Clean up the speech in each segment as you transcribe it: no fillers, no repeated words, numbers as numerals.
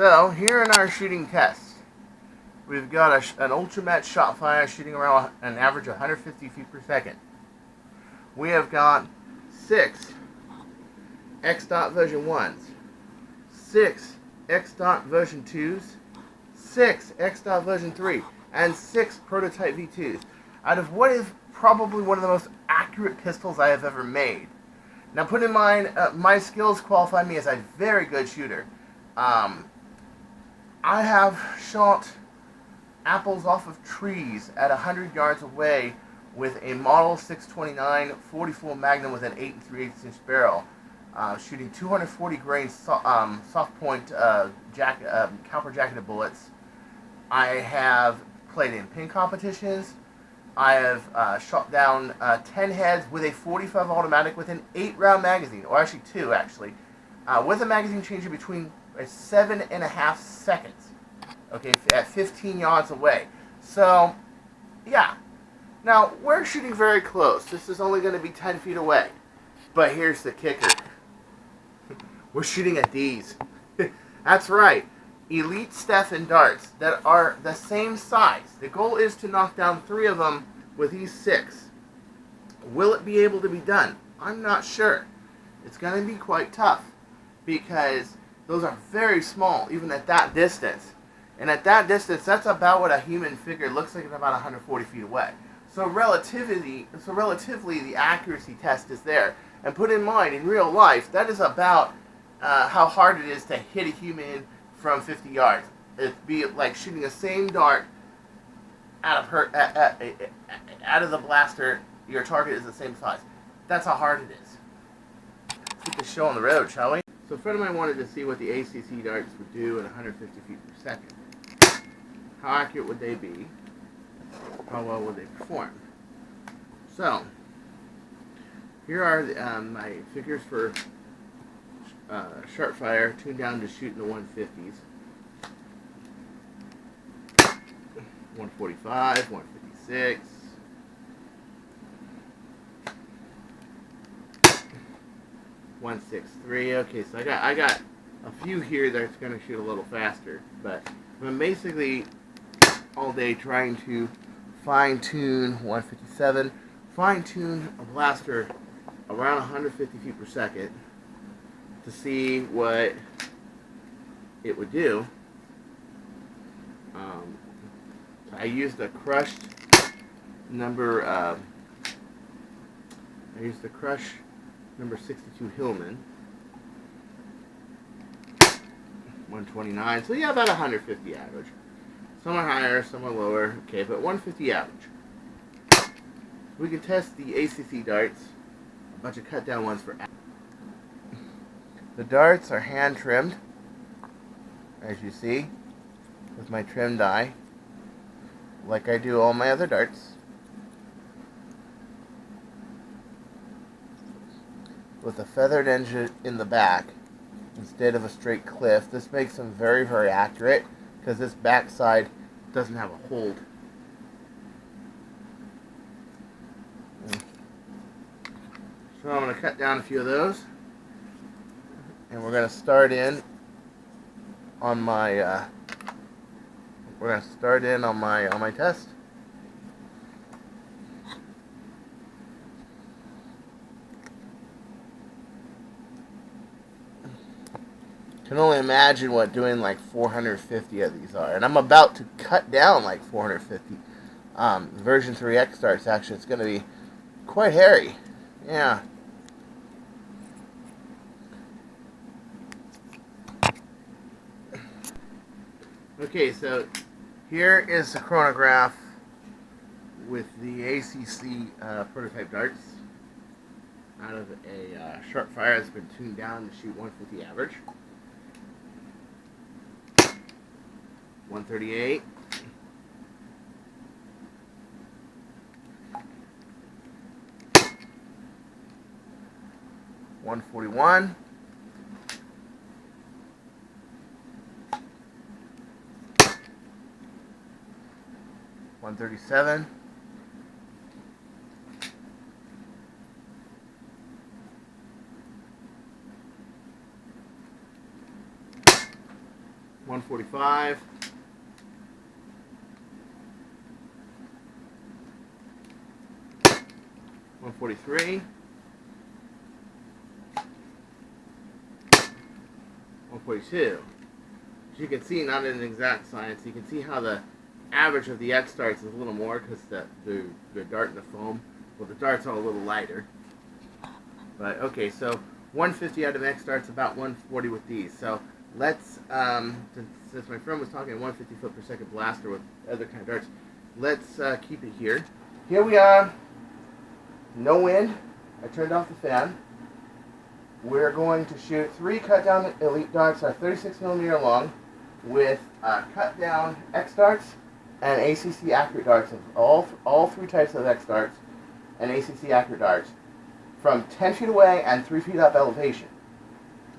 So here in our shooting test, we've got an Ultra Match Sharpfire shooting around an average of 150 feet per second. We have got 6 X-Dot version 1s, 6 X-Dot version 2s, 6 X-Dot version 3, and 6 Prototype V2s, out of what is probably one of the most accurate pistols I have ever made. Now, put in mind, my skills qualify me as a very good shooter. I have shot apples off of trees at 100 yards away with a Model 629 44 Magnum with an 8 3/8 inch barrel, shooting 240 grain soft point cowper jacketed bullets. I have played in pin competitions. I have shot down 10 heads with a 45 automatic with an 8-round magazine, or actually 2 actually, with a magazine changer between 7.5 seconds, okay, at 15 yards away. So, yeah. Now, we're shooting very close. This is only going to be 10 feet away. But here's the kicker. We're shooting at these. That's right. Elite Stefan darts that are the same size. The goal is to knock down 3 of them with these 6. Will it be able to be done? I'm not sure. It's going to be quite tough because those are very small, even at that distance. And at that distance, that's about what a human figure looks like at about 140 feet away. So relatively, the accuracy test is there. And put in mind, in real life, that is about how hard it is to hit a human from 50 yards. It'd be like shooting the same dart out of the blaster. Your target is the same size. That's how hard it is. Let's get this show on the road, shall we? So a friend of mine wanted to see what the ACC darts would do at 150 feet per second. How accurate would they be? How well would they perform? So, here are my figures for Sharpfire, tuned down to shoot in the 150s. 145, 156. 163. Okay, so I got a few here that's going to shoot a little faster, but I'm basically all day trying to fine-tune 157, fine-tune a blaster around 150 feet per second to see what it would do. I used a crushed number. I used the crush number 62 Hillman, 129. So yeah, about 150 average. Some are higher, some are lower. Okay, but 150 average. We can test the ACC darts. A bunch of cut down ones for. The darts are hand trimmed, as you see, with my trim die, like I do all my other darts. With a feathered edge in the back instead of a straight cliff. This makes them very, very accurate because this backside doesn't have a hold. So I'm going to cut down a few of those, and we're going to start in on my on my test. Can only imagine what doing like 450 of these are, and I'm about to cut down like 450. Version 3 X starts. Actually, it's going to be quite hairy. Yeah. Okay, so here is the chronograph with the ACC Prototype darts out of a Sharpfire that's been tuned down to shoot 150 average. 138. 141. 137. 1 145. 143. 142. As you can see, not an exact science. You can see how the average of the X darts is a little more because the dart and the foam. Well, the darts are a little lighter. But okay, so 150 out of X darts, about 140 with these. So let's, since my friend was talking a 150 foot per second blaster with other kind of darts, let's keep it here. Here we are. No wind. I turned off the fan. We're going to shoot 3 cut down elite darts that are 36 millimeter long with cut down X darts and ACC accurate darts of all 3 types of X darts and ACC accurate darts from 10 feet away and 3 feet up elevation.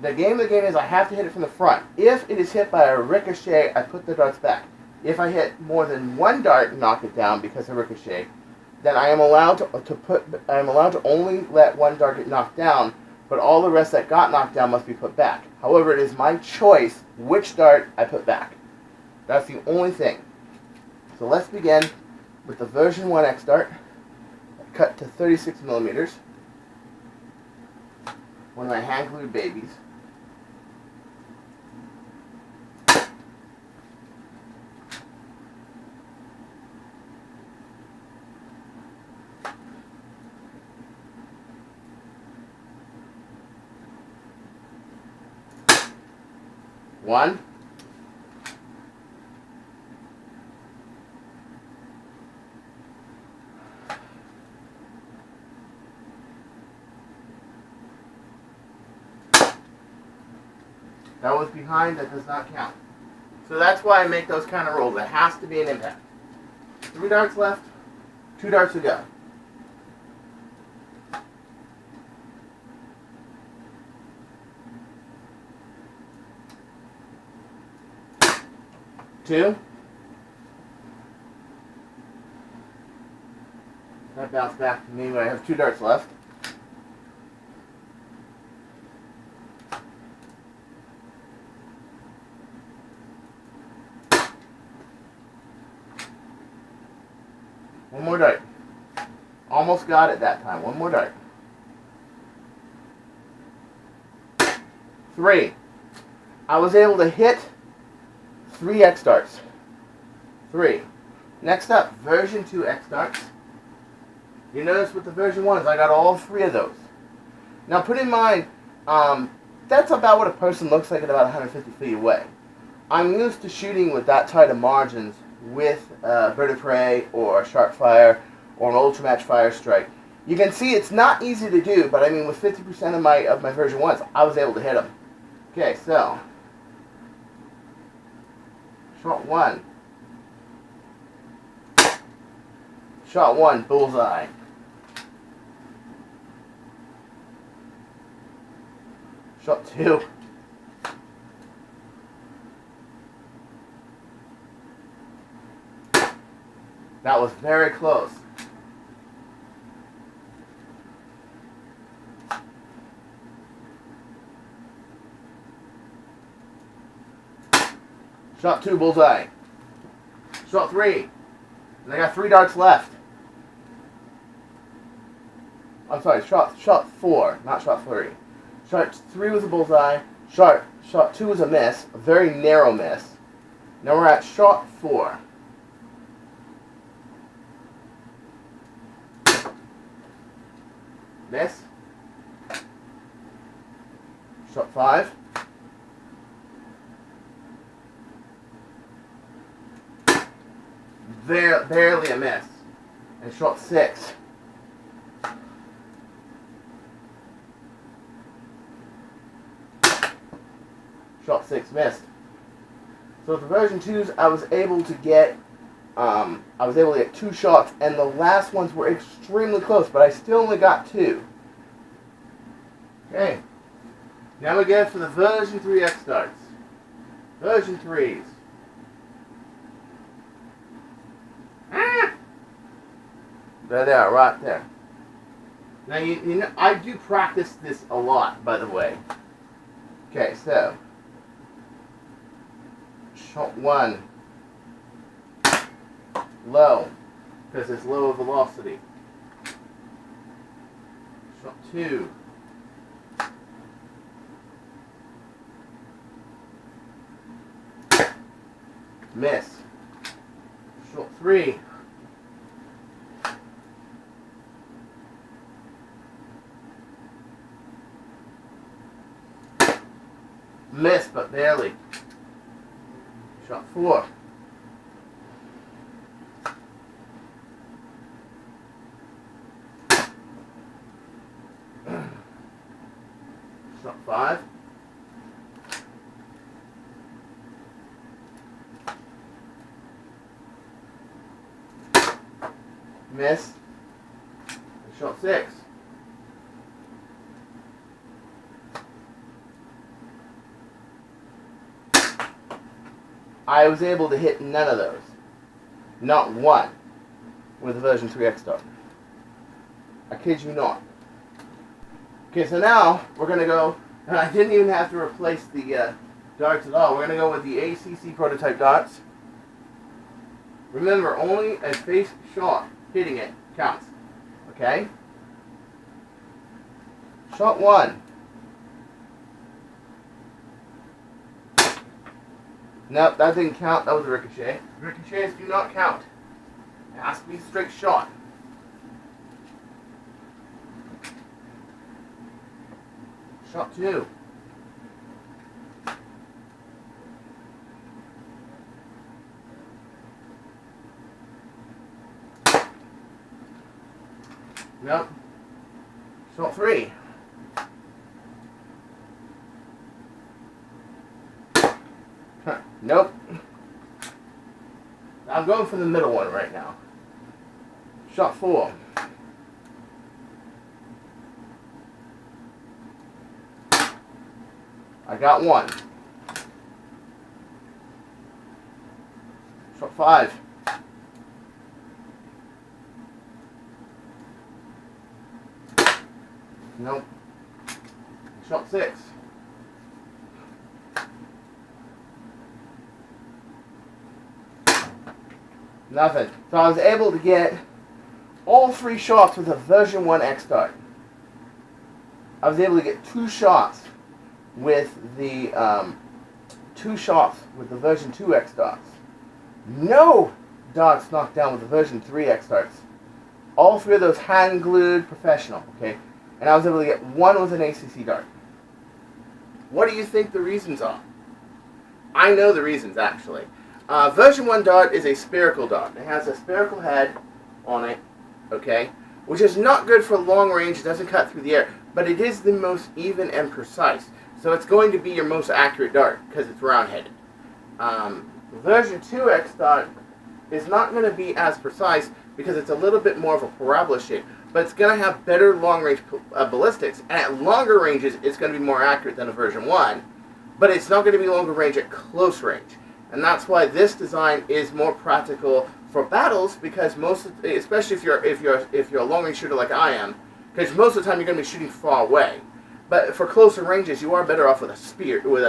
The game of the game is I have to hit it from the front. If it is hit by a ricochet, I put the darts back. If I hit more than one dart and knock it down because of ricochet, then I am allowed to only let one dart get knocked down, but all the rest that got knocked down must be put back. However, it is my choice which dart I put back. That's the only thing. So let's begin with the version 1 X dart, cut to 36 millimeters. One of my hand-glued babies. One. That was behind, that does not count. So that's why I make those kind of rolls. It has to be an impact. 3 darts left, 2 darts to go. Two. That bounced back to me, but I have 2 darts left. One more dart. Almost got it that time. One more dart. 3. I was able to hit 3 X darts. 3. Next up, version 2 X darts. You notice with the version 1s, I got all 3 of those. Now put in mind, that's about what a person looks like at about 150 feet away. I'm used to shooting with that tight of margins with bird of prey or Sharpfire or an Ultra Match Sharpfire. You can see it's not easy to do, but I mean with 50% of my version 1s, I was able to hit them. Okay, so shot 1. Shot 1, bullseye. Shot 2. That was very close. Shot 2, bullseye. Shot 3. And I got 3 darts left. I'm sorry, shot 4, not shot 3. Shot 3 was a bullseye. Shot 2 was a miss, a very narrow miss. Now we're at shot 4. Miss. Shot 5. Barely a miss. And shot 6. Shot 6 missed. So with the version 2s, I was able to get 2 shots, and the last ones were extremely close, but I still only got 2. Okay. Now we go for the version 3 X darts. Version 3s. There they are, right there. Now you know I do practice this a lot, by the way. Okay, so Shot 1, low, because it's low velocity. Shot 2, miss. Shot 3, miss, but barely. Shot 4, shot 5, miss. And shot 6, I was able to hit none of those. Not one with the version 3 X dart. I kid you not. Okay, so now we're going to go, and I didn't even have to replace the darts at all. We're going to go with the ACC Prototype darts. Remember, only a face shot hitting it counts. Okay? Shot 1. Nope, that didn't count. That was a ricochet. Ricochets do not count. It has to be a straight shot. Shot 2. Nope. Shot 3. Nope. I'm going for the middle one right now. Shot 4. I got 1. Shot 5. Nope. Shot 6. Nothing. So I was able to get all 3 shots with a version 1 X dart. I was able to get 2 shots with the version 2 X darts. No darts knocked down with the version 3 X darts. All 3 of those hand glued professional. Okay, and I was able to get 1 with an ACC dart. What do you think the reasons are? I know the reasons actually. Version 1 dart is a spherical dart. It has a spherical head on it, okay, which is not good for long range. It doesn't cut through the air, but it is the most even and precise. So it's going to be your most accurate dart because it's round-headed. Version 2 X dart is not going to be as precise because it's a little bit more of a parabola shape, but it's going to have better long-range ballistics, and at longer ranges it's going to be more accurate than a version 1, but it's not going to be longer range at close range. And that's why this design is more practical for battles, because especially if you're a long range shooter like I am, because most of the time you're going to be shooting far away. But for closer ranges, you are better off with a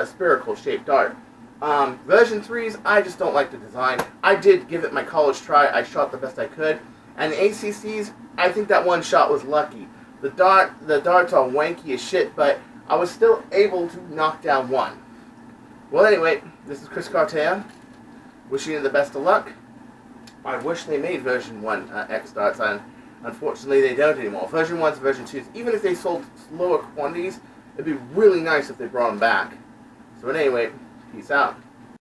spherical shaped dart. Version 3s, I just don't like the design. I did give it my college try. I shot the best I could. And the ACCs, I think that one shot was lucky. The darts are wanky as shit, but I was still able to knock down 1. Well, anyway, this is Chris Cartaya, wishing you the best of luck. I wish they made version 1 X darts, and unfortunately they don't anymore. Version 1s and version 2s, even if they sold lower quantities, it'd be really nice if they brought them back. So anyway, peace out.